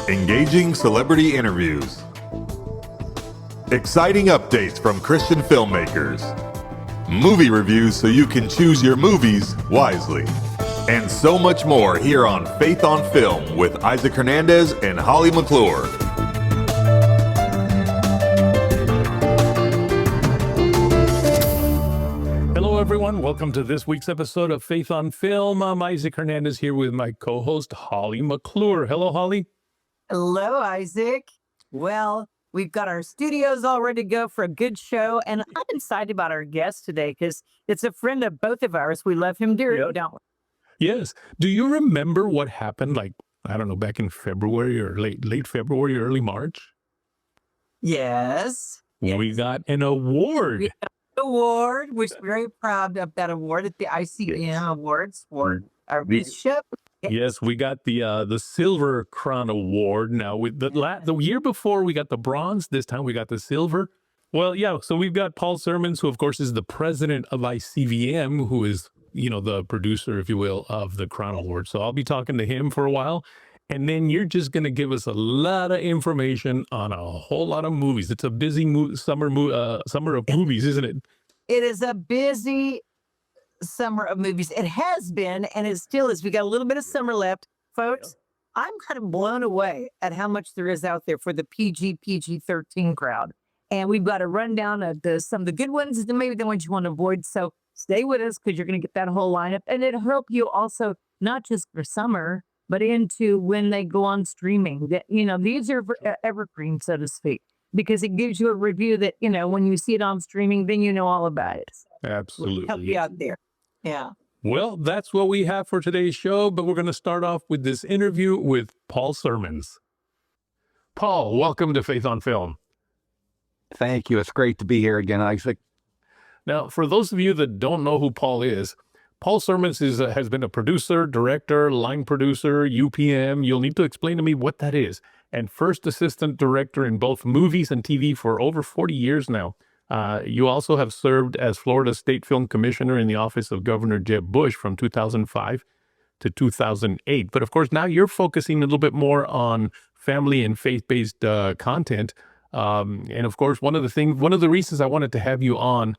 Engaging celebrity interviews. Exciting updates from Christian filmmakers. Movie reviews so you can choose your movies wisely. And so much more here on Faith on Film with Isaac Hernandez and Holly McClure. Hello, everyone. Welcome to this week's episode of Faith on Film. I'm Isaac Hernandez here with my co-host, Holly McClure. Hello, Holly. Hello, Isaac. Well, we've got our studios all ready to go for a good show, and I'm excited about our guest today because it's a friend of both of ours. We love him dearly, don't we? Yes. Do you remember what happened, back in February or late February, early March? Yes. We got an award. We got an award. We're very proud of that award at the ICVM Awards for our bishop. Yes, we got the Silver Crown Award. Now, with the year before, we got the bronze. This time, we got the silver. Well, yeah, so we've got Paul Sirmons, who, of course, is the president of ICVM, who is, the producer, if you will, of the Crown Award. So I'll be talking to him for a while. And then you're just going to give us a lot of information on a whole lot of movies. It's a busy summer of movies, isn't it? It is a busy summer of movies. It has been, and it still is. We got a little bit of summer left, folks. I'm kind of blown away at how much there is out there for the PG-13 crowd. And we've got a rundown of some of the good ones and maybe the ones you want to avoid. So stay with us because you're going to get that whole lineup. And it'll help you also, not just for summer, but into when they go on streaming. That these are evergreen, so to speak, because it gives you a review that, when you see it on streaming, then you know all about it. So Absolutely. help you out there. Yeah. Well, that's what we have for today's show, but we're going to start off with this interview with Paul Sirmons. Paul, welcome to Faith on Film. Thank you. It's great to be here again, Isaac. Now, for those of you that don't know who Paul Sirmons has been a producer, director, line producer, UPM. You'll need to explain to me what that is. And first assistant director in both movies and TV for over 40 years now. You also have served as Florida State Film Commissioner in the office of Governor Jeb Bush from 2005 to 2008. But of course, now you're focusing a little bit more on family and faith-based content. And of course, one of the reasons I wanted to have you on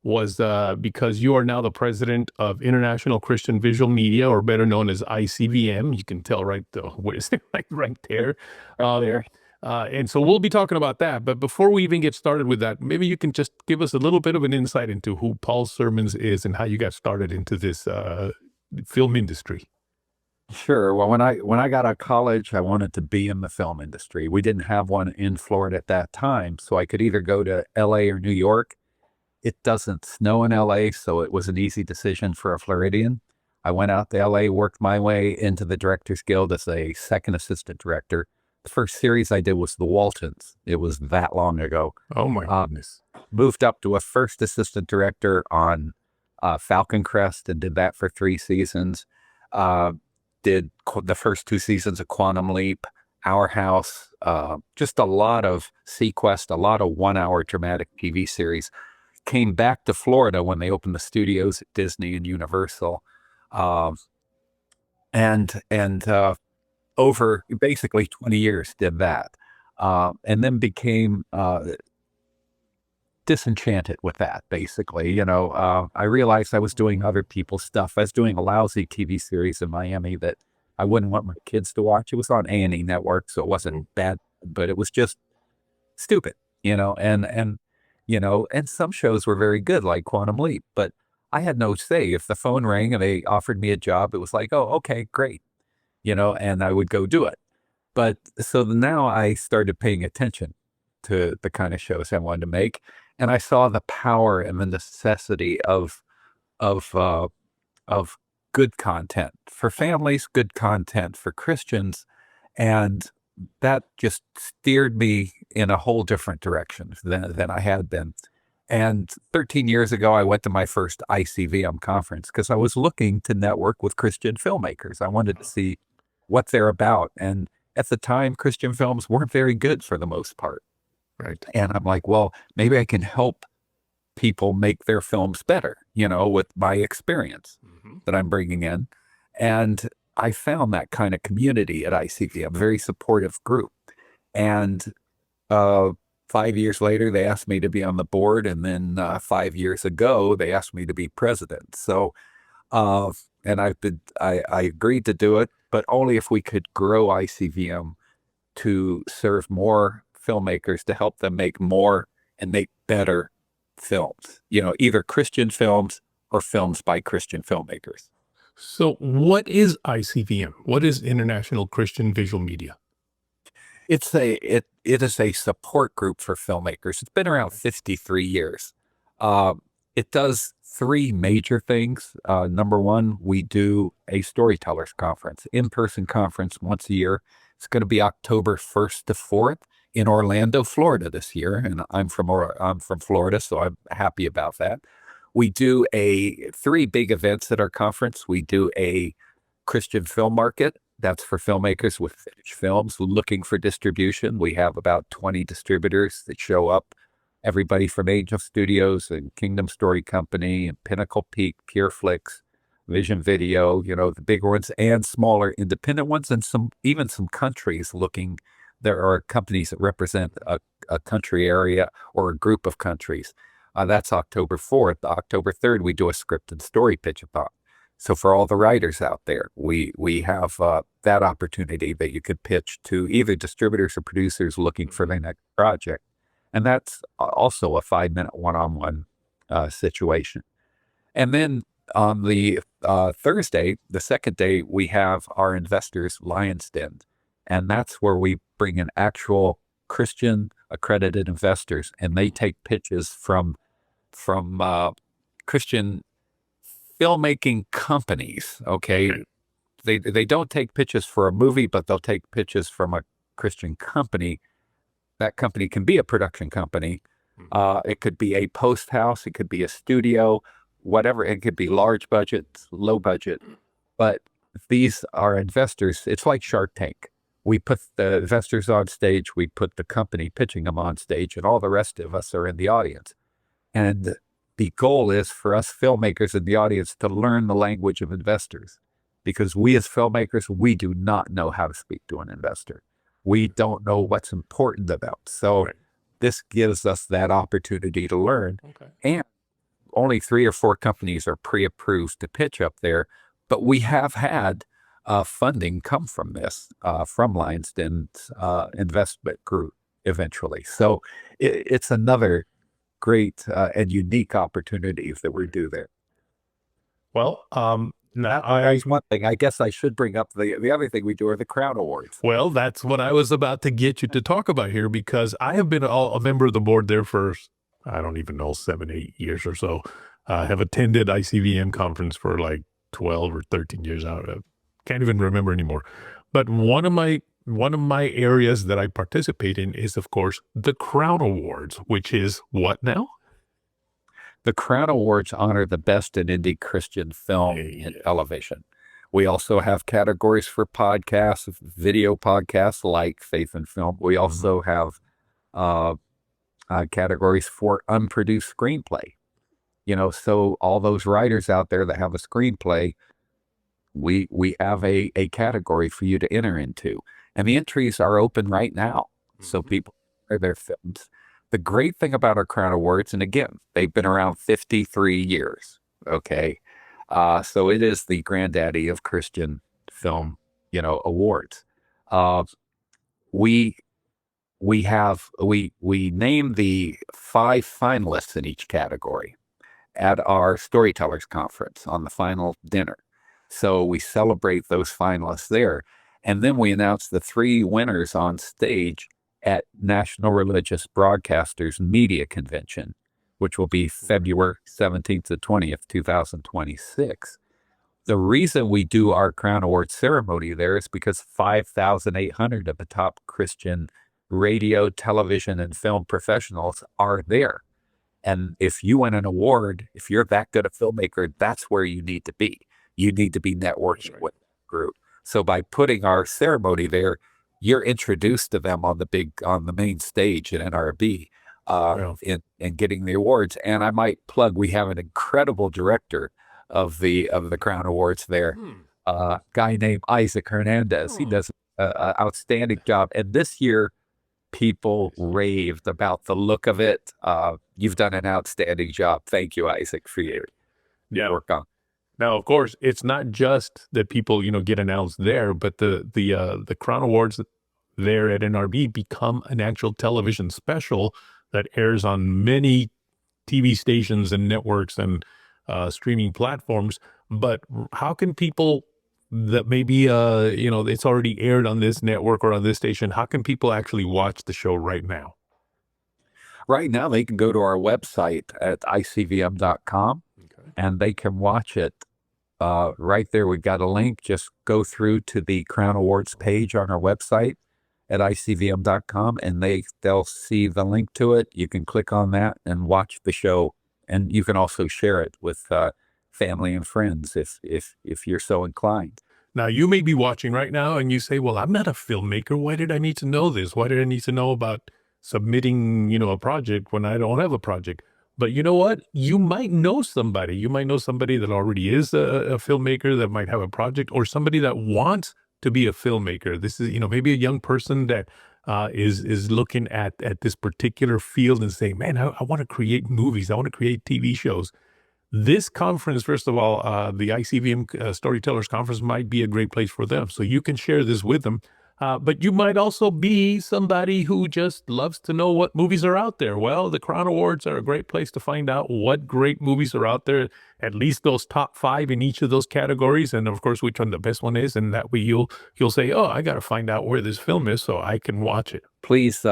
was because you are now the president of International Christian Visual Media, or better known as ICVM. You can tell right there. And so we'll be talking about that. But before we even get started with that, maybe you can just give us a little bit of an insight into who Paul Sirmons is and how you got started into this film industry. Sure. Well, when I got out of college, I wanted to be in the film industry. We didn't have one in Florida at that time, so I could either go to LA or New York. It doesn't snow in LA, so it was an easy decision for a Floridian. I went out to LA, worked my way into the Directors Guild as a second assistant director. The first series I did was The Waltons. It was that long ago. Oh, my goodness. Moved up to a first assistant director on Falcon Crest and did that for 3 seasons. Did the first 2 seasons of Quantum Leap, Our House, just a lot of Sequest, a lot of 1-hour dramatic TV series. Came back to Florida when they opened the studios at Disney and Universal. And over basically 20 years did that. And then became disenchanted with that, basically. I realized I was doing other people's stuff. I was doing a lousy TV series in Miami that I wouldn't want my kids to watch. It was on A&E Network, so it wasn't bad, but it was just stupid, and some shows were very good, like Quantum Leap, but I had no say. If the phone rang and they offered me a job, it was like, oh, okay, great, and I would go do it. But so now I started paying attention to the kind of shows I wanted to make, and I saw the power and the necessity of good content for families, good content for Christians, and that just steered me in a whole different direction than I had been. And 13 years ago, I went to my first ICVM conference because I was looking to network with Christian filmmakers. I wanted to see what they're about. And at the time, Christian films weren't very good for the most part. Right. And I'm like, well, maybe I can help people make their films better, with my experience that I'm bringing in. And I found that kind of community at ICVM, a very supportive group. And 5 years later, they asked me to be on the board. And then 5 years ago, they asked me to be president. So, and I agreed to do it, but only if we could grow ICVM to serve more filmmakers, to help them make more and make better films, either Christian films or films by Christian filmmakers. So what is ICVM? What is International Christian Visual Media? It is a support group for filmmakers. It's been around 53 years. It does three major things. Number one, we do a storytellers conference, in-person conference once a year. It's going to be October 1st to 4th in Orlando, Florida this year. And I'm from Florida, so I'm happy about that. We do three big events at our conference. We do a Christian film market. That's for filmmakers with finished films looking for distribution. We have about 20 distributors that show up. Everybody from Angel Studios and Kingdom Story Company and Pinnacle Peak, PureFlix, Vision Video, the bigger ones and smaller independent ones, and even some countries looking. There are companies that represent a country area or a group of countries. That's October 4th. October 3rd, we do a script and story pitch-a-thon. So for all the writers out there, we have that opportunity that you could pitch to either distributors or producers looking for their next project. And that's also a 5-minute one-on-one situation. And then on the Thursday, the second day, we have our investors Lion's Den. And that's where we bring in actual Christian accredited investors, and they take pitches from Christian filmmaking companies. Okay. They don't take pitches for a movie, but they'll take pitches from a Christian company. That company can be a production company. It could be a post house. It could be a studio, whatever. It could be large budget, low budget. But these are investors. It's like Shark Tank. We put the investors on stage. We put the company pitching them on stage, and all the rest of us are in the audience. And the goal is for us filmmakers in the audience to learn the language of investors, because we as filmmakers, we do not know how to speak to an investor. We don't know what's important to them. So this gives us that opportunity to learn. Okay. And only 3 or 4 companies are pre-approved to pitch up there, but we have had funding come from this, from Lion's Den's investment group eventually. So it's another great and unique opportunities that we do there. Well, now There's one thing. I guess I should bring up the other thing we do are the Crown Awards. Well, that's what I was about to get you to talk about here, because I have been a member of the board there for, I don't even know, 7, 8 years or so. I have attended ICVM conference for like 12 or 13 years out. I can't even remember anymore. But one of my areas that I participate in is, of course, the Crown Awards, which is what now? The Crown Awards honor the best in indie Christian film and television. We also have categories for podcasts, video podcasts like Faith and Film. We also have categories for unproduced screenplay. So all those writers out there that have a screenplay, we have a category for you to enter into. And the entries are open right now. So people are their films. The great thing about our Crown Awards, and again, they've been around 53 years. Okay. So it is the granddaddy of Christian film, awards. We name the 5 finalists in each category at our storytellers conference on the final dinner. So we celebrate those finalists there. And then we announce the 3 winners on stage at National Religious Broadcasters Media Convention, which will be February 17th to 20th, 2026. The reason we do our Crown Awards ceremony there is because 5,800 of the top Christian radio, television, and film professionals are there. And if you win an award, if you're that good a filmmaker, that's where you need to be. You need to be networking with that group. So by putting our ceremony there, you're introduced to them on the main stage at NRB in getting the awards. And I might plug, we have an incredible director of the Crown Awards there. guy named Isaac Hernandez. He does an outstanding job. And this year, people raved about the look of it. You've done an outstanding job. Thank you, Isaac, for your work on. Now, of course, it's not just that people, get announced there, but the Crown Awards there at NRB become an actual television special that airs on many TV stations and networks and streaming platforms. But how can people that maybe, it's already aired on this network or on this station, how can people actually watch the show right now? Right now, they can go to our website at ICVM.com and they can watch it right there. We've got a link. Just go through to the Crown Awards page on our website at ICVM.com and they'll see the link to it. You can click on that and watch the show. And you can also share it with family and friends if you're so inclined. Now, you may be watching right now and you say, well, I'm not a filmmaker. Why did I need to know this? Why did I need to know about submitting, a project when I don't have a project? But you know what? You might know somebody. You might know somebody that already is a filmmaker that might have a project, or somebody that wants to be a filmmaker. This is, maybe a young person that is looking at this particular field and saying, man, I want to create movies. I want to create TV shows. This conference, first of all, the ICVM Storytellers Conference might be a great place for them. So you can share this with them. But you might also be somebody who just loves to know what movies are out there. Well, the Crown Awards are a great place to find out what great movies are out there, at least those top 5 in each of those categories. And of course, which one the best one is. And that way you'll say, oh, I got to find out where this film is so I can watch it. Please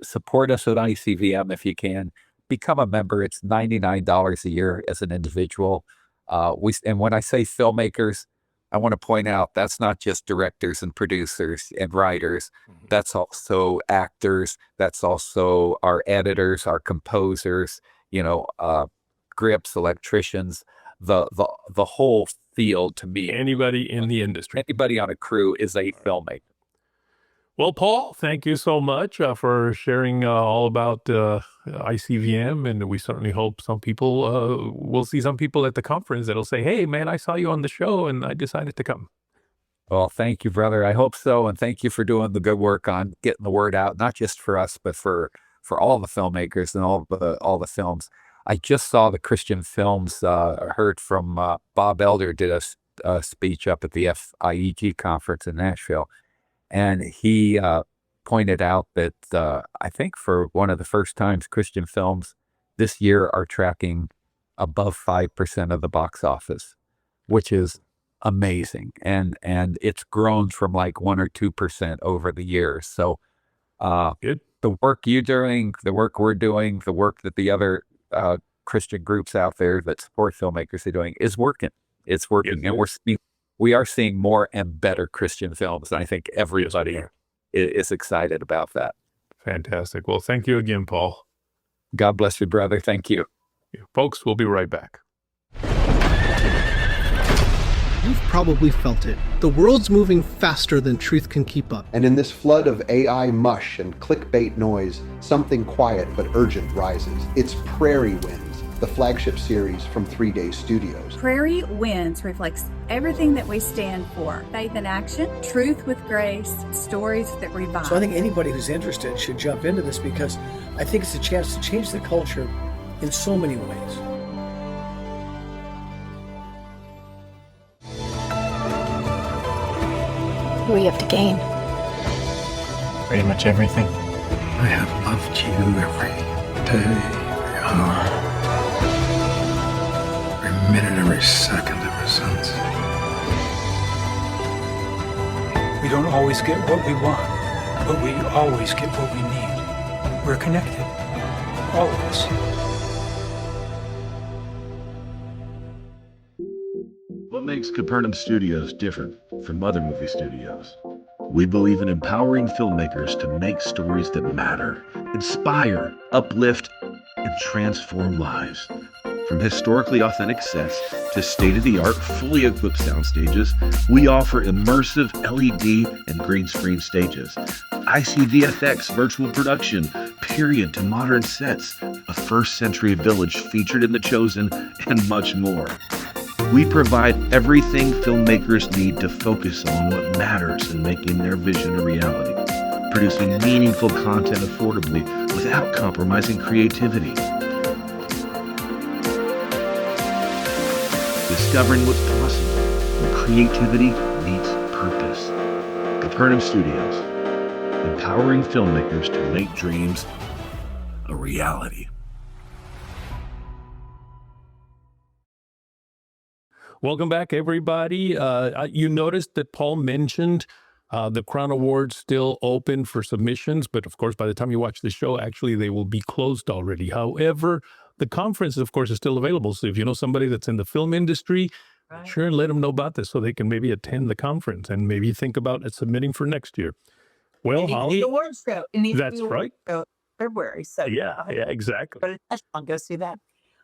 support us at ICVM if you can. Become a member. It's $99 a year as an individual. And when I say filmmakers, I want to point out that's not just directors and producers and writers. That's also actors. That's also our editors, our composers, grips, electricians, the whole field. To me, anybody in the industry, anybody on a crew is a filmmaker. Well, Paul, thank you so much for sharing all about ICVM, and we certainly hope some people, we'll see some people at the conference that'll say, hey, man, I saw you on the show and I decided to come. Well, thank you, brother. I hope so, and thank you for doing the good work on getting the word out, not just for us, but for all the filmmakers and all the films. I just saw the Christian Films, heard from Bob Elder did a speech up at the FIEG conference in Nashville. And he pointed out that I think for one of the first times, Christian films this year are tracking above 5% of the box office, which is amazing. And it's grown from like 1 or 2% over the years. So good. The work you're doing, the work we're doing, the work that the other Christian groups out there that support filmmakers are doing is working. It's working. And we are seeing more and better Christian films. And I think everybody is excited about that. Fantastic. Well, thank you again, Paul. God bless you, brother. Thank you. Folks, we'll be right back. You've probably felt it. The world's moving faster than truth can keep up. And in this flood of AI mush and clickbait noise, something quiet but urgent rises. It's Prairie Winds, the flagship series from 3 Day Studios. Prairie Winds reflects everything that we stand for. Faith in action, truth with grace, stories that revive. So I think anybody who's interested should jump into this, because I think it's a chance to change the culture in so many ways. What do we have to gain? Pretty much everything. I have loved you every day, every hour, every minute, every second ever since. We don't always get what we want, but we always get what we need. We're connected, all of us. What makes Capernaum Studios different from other movie studios? We believe in empowering filmmakers to make stories that matter, inspire, uplift, and transform lives. From historically authentic sets to state-of-the-art, fully equipped sound stages, we offer immersive LED and green screen stages, ICVFX virtual production, period to modern sets, a first-century village featured in The Chosen, and much more. We provide everything filmmakers need to focus on what matters in making their vision a reality, producing meaningful content affordably without compromising creativity. Discovering what's possible when creativity meets purpose. Capernaum Studios, empowering filmmakers to make dreams a reality. Welcome back, everybody. You noticed that Paul mentioned the Crown Awards still open for submissions, but of course, by the time you watch the show, actually, they will be closed already. However, the conference, of course, is still available. So if you know somebody that's in the film industry, sure, let them know about this so they can maybe attend the conference and maybe think about submitting for next year. Well, Holly, the awards show. that's right. February. So Yeah, exactly. But I'll go see that.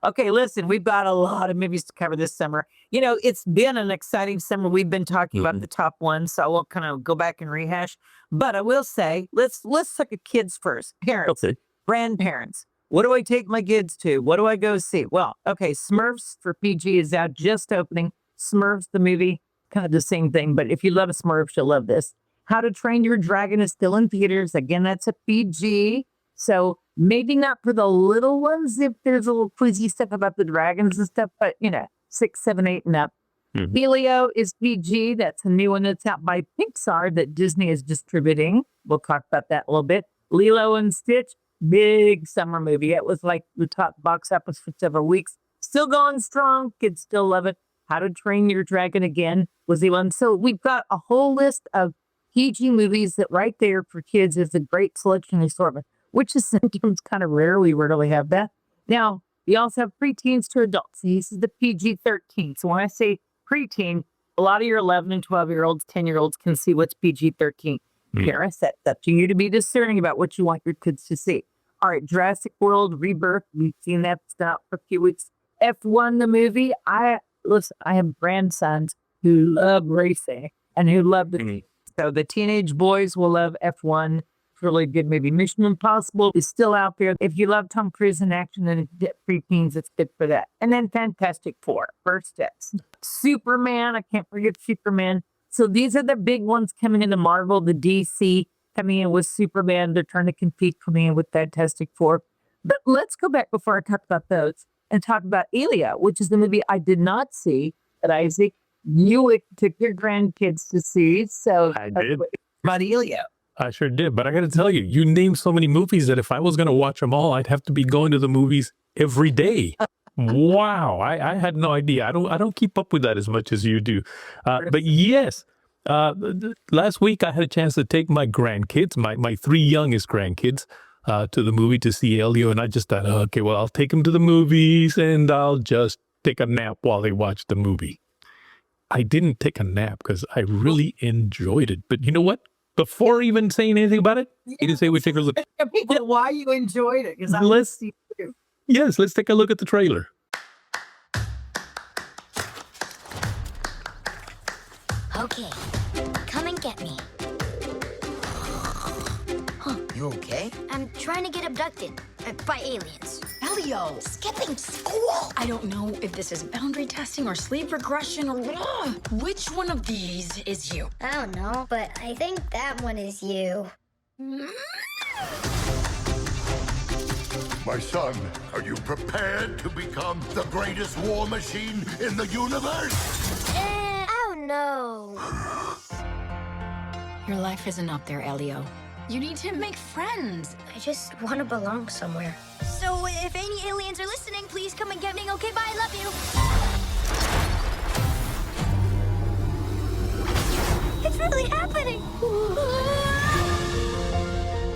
Okay, listen, we've got a lot of movies to cover this summer. You know, it's been an exciting summer. We've been talking about the top ones, so I won't kind of go back and rehash. But I will say, let's look at kids first. Parents, grandparents. What do I take my kids to? What do I go see? Well, okay, Smurfs for PG is out, just opening. Smurfs, the movie, kind of the same thing. But if you love Smurfs, you'll love this. How to Train Your Dragon is still in theaters. Again, that's a PG. So maybe not for the little ones if there's a little quizzy stuff about the dragons and stuff, but 6, 7, 8 and up. Helio is PG. That's a new one that's out by Pixar that Disney is distributing. We'll talk about that a little bit. Lilo and Stitch, big summer movie. It was like the top box office for several weeks. Still going strong. Kids still love it. How to Train Your Dragon again was the one. So we've got a whole list of PG movies that right there for kids is a great selection and assortment, which is sometimes kind of rare. We rarely have that. Now, we also have preteens to adults. This is the PG-13. So when I say preteen, a lot of your 11 and 12-year-olds, 10-year-olds can see what's PG-13. Paris, that's up to you to be discerning about what you want your kids to see. All right, Jurassic World Rebirth. We've seen that. It's out for a few weeks. F1, the movie. I have grandsons who love racing and who love the So the teenage boys will love F1. It's really good movie. Mission Impossible is still out there. If you love Tom Cruise in action and preteens, it's good for that. And then Fantastic Four, First Steps. Superman, I can't forget Superman. So these are the big ones coming into Marvel, the DC coming in with Superman. They're trying to compete coming in with Fantastic Four. But let's go back before I talk about those and talk about Elia, which is the movie I did not see, but Isaac, you took your grandkids to see. So I did. About Elia. I sure did. But I got to tell you, you named so many movies that if I was going to watch them all, I'd have to be going to the movies every day. Wow. I had no idea. I don't keep up with that as much as you do. But yes, last week I had a chance to take my grandkids, my 3 youngest grandkids, to the movie to see Elio. And I just thought, okay, well, I'll take them to the movies and I'll just take a nap while they watch the movie. I didn't take a nap because I really enjoyed it. But you know what? Before even saying anything about it, you didn't say we take a look. People, why you enjoyed it? Because Yes, let's take a look at the trailer. Okay, come and get me. Huh, you okay? I'm trying to get abducted by aliens. Elio, skipping school. I don't know if this is boundary testing or sleep regression or which one of these is you? I don't know, but I think that one is you. My son, are you prepared to become the greatest war machine in the universe? Oh no. Your life isn't up there, Elio. You need to make friends. I just want to belong somewhere. So if any aliens are listening, please come and get me. Okay, bye, I love you. It's really happening.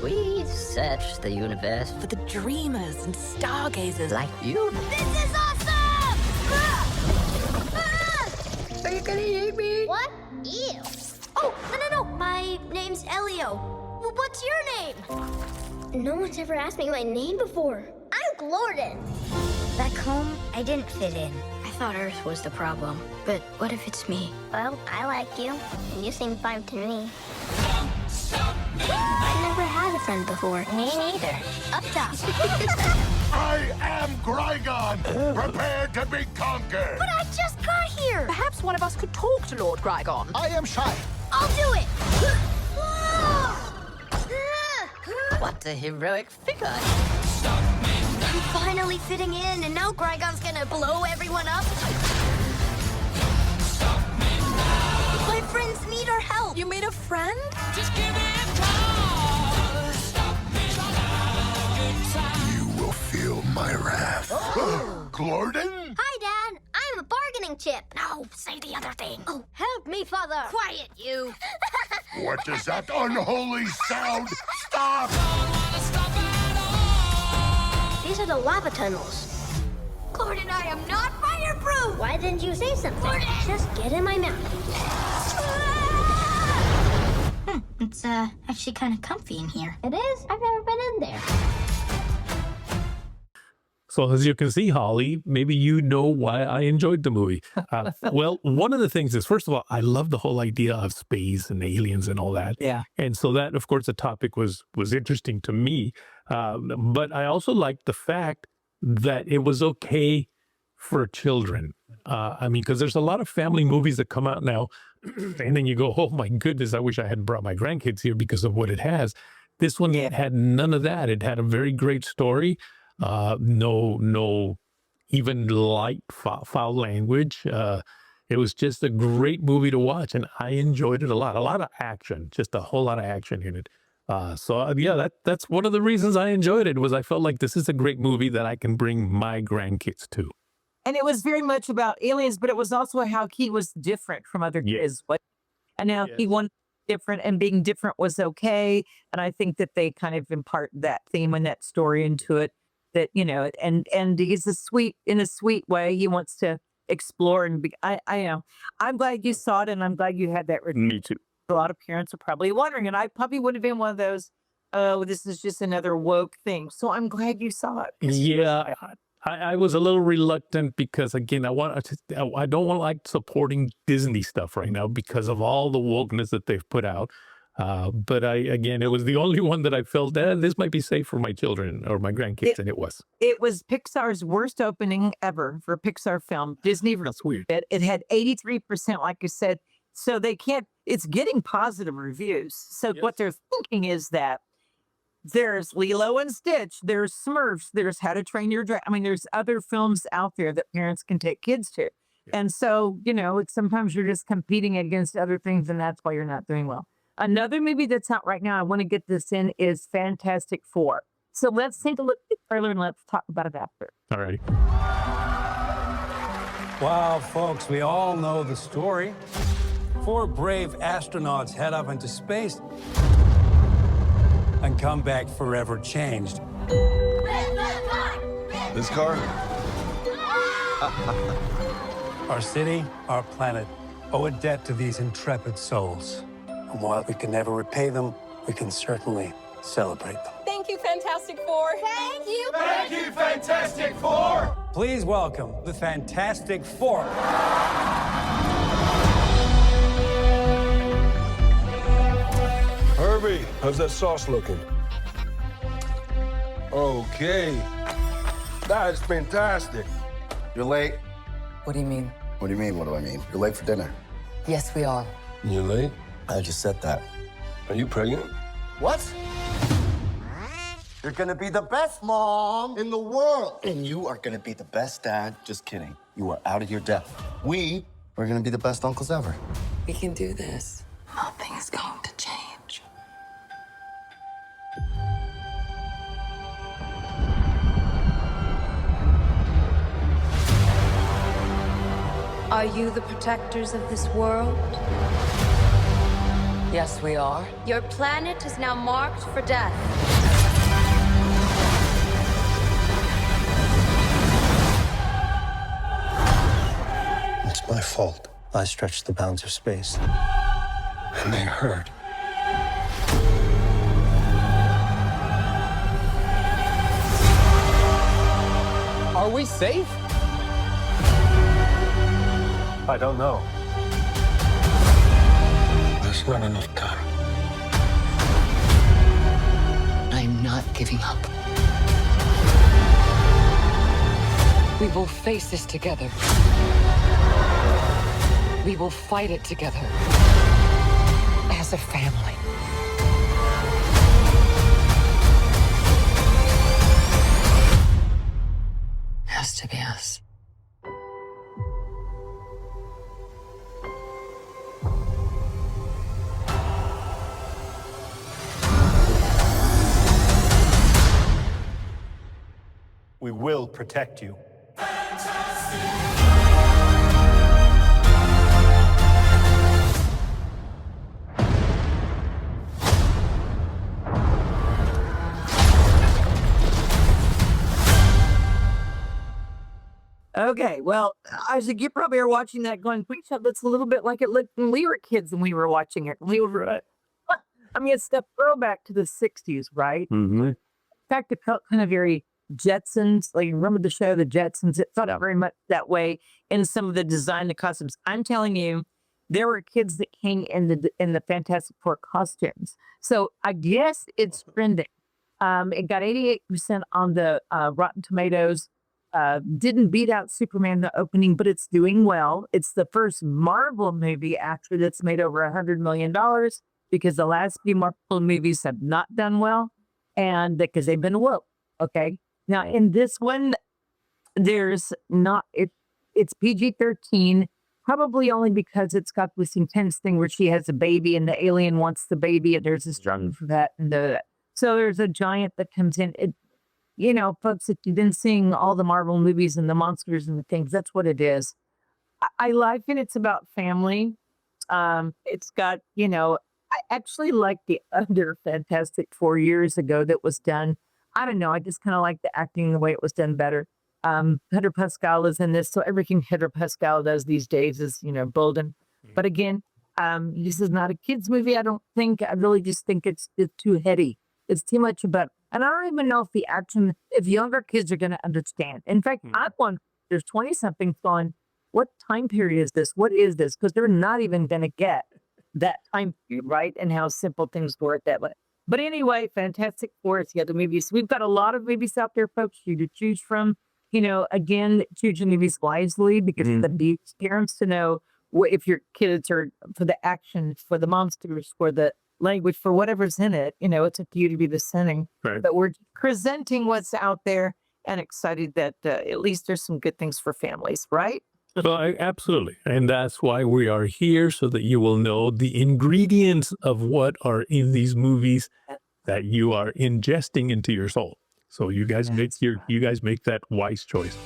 We search the universe for the dreamers and stargazers like you. This is awesome! Are you gonna eat me? What? Ew. Oh, no. My name's Elio. What's your name? No one's ever asked me my name before. I'm Glorden. Back home, I didn't fit in. I thought Earth was the problem. But what if it's me? Well, I like you, and you seem fine to me. I never had a friend before. Me neither. Up top. I am Grygon, prepared to be conquered. But I just got here. Perhaps one of us could talk to Lord Grygon. I am shy. I'll do it. What a heroic figure. I'm finally fitting in, and now Grygon's gonna blow everyone up. My friends need our help. You made a friend? Just give me a You will feel my wrath. Glorden? Hi, Dad. I'm a bargaining chip. No, say the other thing. Oh, help me, Father. Quiet, you. What is that unholy sound? Stop! These are the lava tunnels. Glorden, I am not fireproof. Why didn't you say something? Glorden! Just get in my mouth. It's actually kind of comfy in here. It is? I've never been in there. So as you can see, Holly, maybe you know why I enjoyed the movie. Well, one of the things is, first of all, I love the whole idea of space and aliens and all that. Yeah. And so that, of course, the topic was interesting to me. But I also liked the fact that it was okay for children. I mean, because there's a lot of family movies that come out now, and then you go, oh my goodness, I wish I had brought my grandkids here because of what it has. This one had none of that. It had a very great story. No, even light foul language. It was just a great movie to watch, and I enjoyed it a lot. A lot of action, just a whole lot of action in it. Yeah, that's one of the reasons I enjoyed it, was I felt like this is a great movie that I can bring my grandkids to. And it was very much about aliens, but it was also how he was different from other kids. And now he wanted different, and being different was okay. And I think that they kind of impart that theme and that story into it. That, you know, and he's in a sweet way. He wants to explore and be. I know. I'm glad you saw it, and I'm glad you had that review. Me too. A lot of parents are probably wondering, and I probably would have been one of those. Oh, this is just another woke thing. So I'm glad you saw it. Yeah, I was a little reluctant because, again, I don't want to like supporting Disney stuff right now because of all the wokeness that they've put out. But it was the only one that I felt this might be safe for my children or my grandkids, and it was. It was Pixar's worst opening ever for a Pixar film. Disney. That's weird. It had 83%, like you said. So they can't. It's getting positive reviews. So what they're thinking is that there's Lilo and Stitch, there's Smurfs, there's How to Train Your Dragon. I mean, there's other films out there that parents can take kids to. And so, you know, it's sometimes you're just competing against other things, and that's why you're not doing well. Another movie that's out right now, I want to get this in, is Fantastic Four. So let's take a look at the trailer and let's talk about it after. All righty. Wow, folks, we all know the story. 4 brave astronauts head up into space and come back forever changed. This car? Our city, our planet, owe a debt to these intrepid souls. And while we can never repay them, we can certainly celebrate them. Thank you, Fantastic Four. Thank you. Thank you, Fantastic Four. Please welcome the Fantastic Four. Herbie, how's that sauce looking? Okay. That is fantastic. You're late. What do you mean? What do you mean, what do I mean? You're late for dinner. Yes, we are. You late? I just said that. Are you pregnant? What? You're gonna be the best mom in the world. And you are gonna be the best dad. Just kidding. You are out of your depth. We are gonna be the best uncles ever. We can do this. Nothing's going to change. Are you the protectors of this world? Yes, we are. Your planet is now marked for death. It's my fault. I stretched the bounds of space. And they hurt. Are we safe? I don't know. There's not enough time. I'm not giving up. We will face this together. We will fight it together. As a family. Has to be us. We will protect you. Okay, well, Isaac, you probably are watching that going, "Please, that looks a little bit like it looked when we were kids and we were watching it." We were, I mean, it's the throwback to the 60s, right? Mm-hmm. In fact, it felt kind of very Jetsons. Like, remember the show, The Jetsons? It felt very much that way in some of the design, the costumes. I'm telling you, there were kids that came in the Fantastic Four costumes. So I guess it's trending. It got 88% on the Rotten Tomatoes. Didn't beat out Superman the opening, but it's doing well. It's the first Marvel movie actually that's made over $100 million because the last few Marvel movies have not done well, and because they've been woke. Okay, now in this one, there's not it's PG-13, probably only because it's got this intense thing where she has a baby and the alien wants the baby, and there's a struggle for that and so there's a giant that comes in. You know, folks, if you've been seeing all the Marvel movies and the monsters and the things, that's what it is. I like it. It's about family. It's got, you know, I actually like the other Fantastic 4 years ago that was done. I don't know. I just kind of like the acting, the way it was done better. Pedro Pascal is in this. So everything Pedro Pascal does these days is, you know, golden. But again, this is not a kid's movie. I don't think. I really just think it's too heady. It's too much about, and I don't even know if the action, if younger kids are going to understand. In fact, I want, there's 20-somethings going, what time period is this? What is this? Because they're not even going to get that time period, right? And how simple things work that way. But anyway, Fantastic Four is the other movies. We've got a lot of movies out there, folks, for you to choose from. You know, again, choose your movies wisely because the parents to know if your kids are for the action, for the monsters, for the language, for whatever's in it, you know, it's up to you to be the sending. Right. But we're presenting what's out there and excited that at least there's some good things for families, right? Well, absolutely. And that's why we are here, so that you will know the ingredients of what are in these movies that you are ingesting into your soul. So you guys make that wise choice.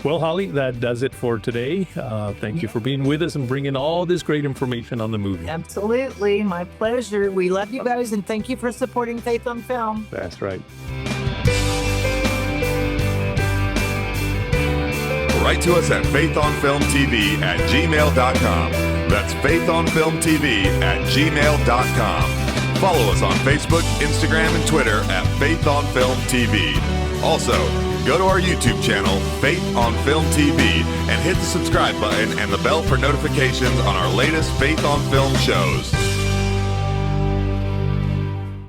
Well, Holly, that does it for today. Thank you for being with us and bringing all this great information on the movie. Absolutely. My pleasure. We love you guys, and thank you for supporting Faith on Film. That's right. Write to us at faithonfilmtv@gmail.com. That's faithonfilmtv@gmail.com. Follow us on Facebook, Instagram, and Twitter at Faith on Film TV. Also, go to our YouTube channel, Faith on Film TV, and hit the subscribe button and the bell for notifications on our latest Faith on Film shows.